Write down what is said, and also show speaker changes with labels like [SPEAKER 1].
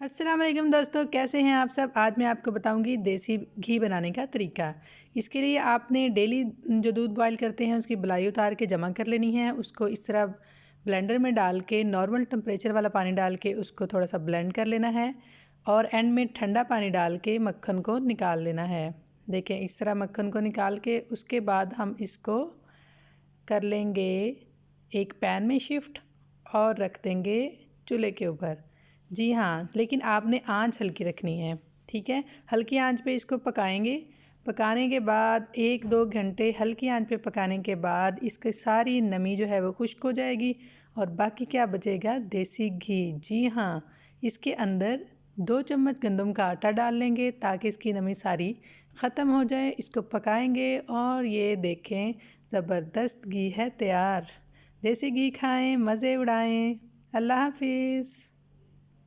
[SPEAKER 1] अस्सलाम वालेकुम दोस्तों, कैसे हैं आप सब। आज मैं आपको बताऊंगी देसी घी बनाने का तरीका। इसके लिए आपने डेली जो दूध बॉईल करते हैं उसकी बलाई उतार के जमा कर लेनी है। उसको इस तरह ब्लेंडर में डाल के नॉर्मल टेम्परेचर वाला पानी डाल के उसको थोड़ा सा ब्लेंड कर लेना है और एंड में ठंडा पानी डाल के मक्खन को निकाल लेना है। देखें, इस तरह मक्खन को निकाल के उसके बाद हम इसको कर लेंगे एक पैन में शिफ्ट और रख देंगे चूल्हे के ऊपर। जी हाँ, लेकिन आपने आंच हल्की रखनी है, ठीक है। हल्की आंच पे इसको पकाएंगे। पकाने के बाद 1-2 घंटे हल्की आंच पे पकाने के बाद इसकी सारी नमी जो है वो खुश्क हो जाएगी और बाकी क्या बचेगा, देसी घी। जी हाँ, इसके अंदर 2 चम्मच गंदम का आटा डाल लेंगे ताकि इसकी नमी सारी ख़त्म हो जाए। इसको पकाएंगे और ये देखें, ज़बरदस्त घी है तैयार। देसी घी खाएं, मज़े उड़ाएं। अल्लाह हाफिज़।